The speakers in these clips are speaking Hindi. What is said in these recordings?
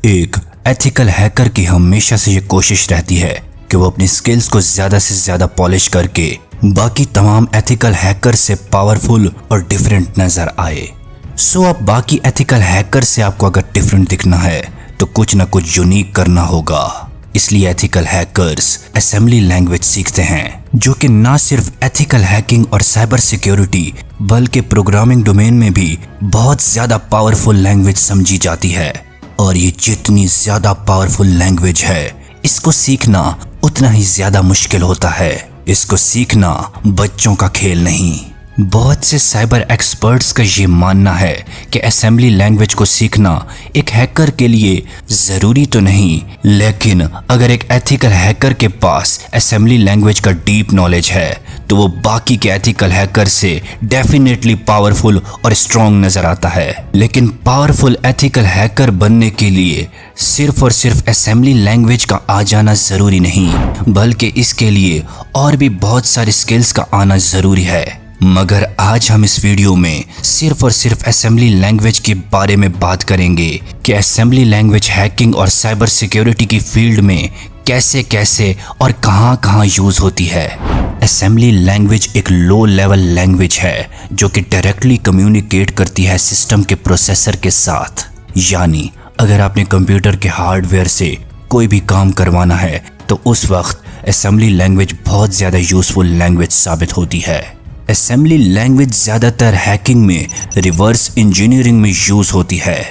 एक एथिकल हैकर की हमेशा से ये कोशिश रहती है कि वो अपनी स्किल्स को ज्यादा से ज्यादा पॉलिश करके बाकी तमाम एथिकल हैकर से पावरफुल और डिफरेंट नजर आए। सो अब बाकी एथिकल हैकर से आपको अगर डिफरेंट दिखना है तो कुछ ना कुछ यूनिक करना होगा। इसलिए एथिकल हैकर्स असेंबली लैंग्वेज सीखते हैं, जो कि ना सिर्फ एथिकल हैकिंग और साइबर सिक्योरिटी बल्कि प्रोग्रामिंग डोमेन में भी बहुत ज्यादा पावरफुल लैंग्वेज समझी जाती है। और ये जितनी ज्यादा पावरफुल लैंग्वेज है, इसको सीखना उतना ही ज्यादा मुश्किल होता है। इसको सीखना बच्चों का खेल नहीं। बहुत से साइबर एक्सपर्ट्स का ये मानना है कि असेंबली लैंग्वेज को सीखना एक हैकर के लिए ज़रूरी तो नहीं, लेकिन अगर एक एथिकल हैकर के पास असेंबली लैंग्वेज का डीप नॉलेज है तो वो बाकी के एथिकल हैकर से डेफिनेटली पावरफुल और स्ट्रॉन्ग नज़र आता है। लेकिन पावरफुल एथिकल हैकर बनने के लिए सिर्फ और सिर्फ असेंबली लैंग्वेज का आ जाना ज़रूरी नहीं, बल्कि इसके लिए और भी बहुत सारे स्किल्स का आना ज़रूरी है। मगर आज हम इस वीडियो में सिर्फ और सिर्फ असेंबली लैंग्वेज के बारे में बात करेंगे कि असेंबली लैंग्वेज हैकिंग और साइबर सिक्योरिटी की फील्ड में कैसे कैसे और कहां कहां यूज होती है। असेंबली लैंग्वेज एक लो लेवल लैंग्वेज है जो कि डायरेक्टली कम्युनिकेट करती है सिस्टम के प्रोसेसर के साथ। यानी अगर आपने कंप्यूटर के हार्डवेयर से कोई भी काम करवाना है तो उस वक्त असेंबली लैंग्वेज बहुत ज्यादा यूजफुल लैंग्वेज साबित होती है। असेंबली लैंग्वेज ज्यादातर हैकिंग में रिवर्स इंजीनियरिंग में यूज होती है।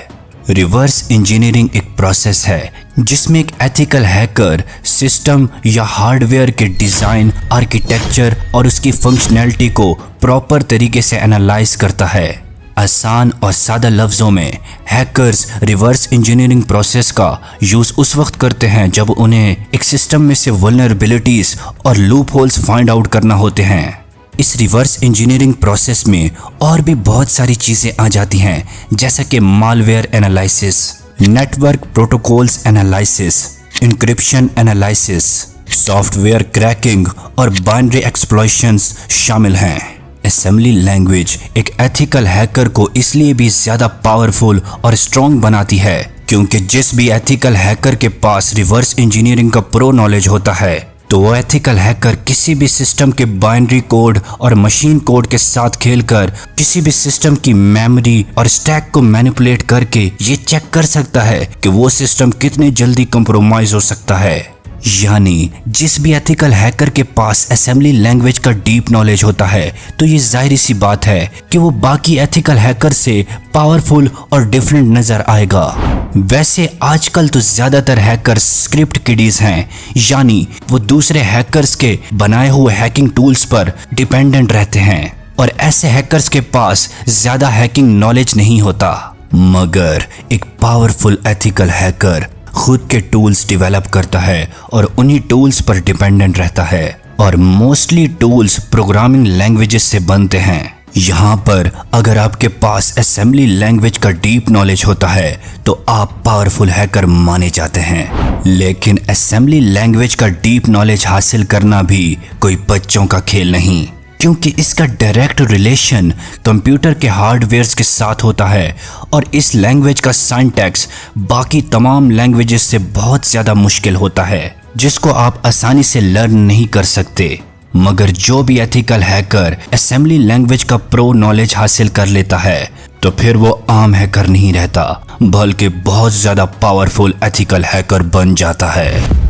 रिवर्स इंजीनियरिंग एक प्रोसेस है जिसमें एक एथिकल हैकर सिस्टम या हार्डवेयर के डिजाइन, आर्किटेक्चर और उसकी फंक्शनैलिटी को प्रॉपर तरीके से एनालाइज करता है। आसान और सादा लफ्जों में हैकर्स रिवर्स इंजीनियरिंग प्रोसेस का यूज उस वक्त करते हैं जब उन्हें एक सिस्टम में से वल्नरेबिलिटीज और लूप होल्स फाइंड आउट करना होते हैं। इस रिवर्स इंजीनियरिंग प्रोसेस में और भी बहुत सारी चीजें आ जाती हैं, जैसा कि malware analysis, network protocols analysis, encryption analysis, software cracking और बाइनरी एक्सप्लॉइशंस शामिल हैं। असेंबली लैंग्वेज एक एथिकल हैकर को इसलिए भी ज्यादा पावरफुल और स्ट्रॉन्ग बनाती है क्योंकि जिस भी एथिकल हैकर के पास रिवर्स इंजीनियरिंग का प्रो नॉलेज होता है तो वो एथिकल हैकर किसी भी सिस्टम के बाइनरी कोड और मशीन कोड के साथ खेलकर किसी भी सिस्टम की मेमोरी और स्टैक को मैनिपुलेट करके ये चेक कर सकता है कि वो सिस्टम कितने जल्दी कंप्रोमाइज हो सकता है। यानी जिस भी एथिकल हैकर के पास असेंबली लैंग्वेज का डीप नॉलेज होता है तो ये जाहिर सी बात है कि वो बाकी एथिकल हैकर से पावरफुल और डिफरेंट नजर आएगा। वैसे आजकल तो ज्यादातर हैकर्स स्क्रिप्ट किडीज हैं, यानी वो दूसरे हैकर्स के बनाए हुए हैकिंग टूल्स पर डिपेंडेंट रहते हैं और ऐसे हैकर्स के पास ज्यादा हैकिंग नॉलेज नहीं होता। मगर एक पावरफुल एथिकल हैकर खुद के टूल्स डेवलप करता है और उन्हीं टूल्स पर डिपेंडेंट रहता है और मोस्टली टूल्स प्रोग्रामिंग लैंग्वेजेस से बनते हैं। यहाँ पर अगर आपके पास असेंबली लैंग्वेज का डीप नॉलेज होता है तो आप पावरफुल हैकर माने जाते हैं। लेकिन असेंबली लैंग्वेज का डीप नॉलेज हासिल करना भी कोई बच्चों का खेल नहीं, क्योंकि इसका डायरेक्ट रिलेशन कंप्यूटर के हार्डवेयर्स के साथ होता है और इस लैंग्वेज का सिंटैक्स बाकी तमाम लैंग्वेजेस से बहुत ज़्यादा मुश्किल होता है, जिसको आप आसानी से लर्न नहीं कर सकते। मगर जो भी एथिकल हैकर असेंबली लैंग्वेज का प्रो नॉलेज हासिल कर लेता है तो फिर वो आम हैकर नहीं रहता, बल्कि बहुत ज़्यादा पावरफुल एथिकल हैकर बन जाता है।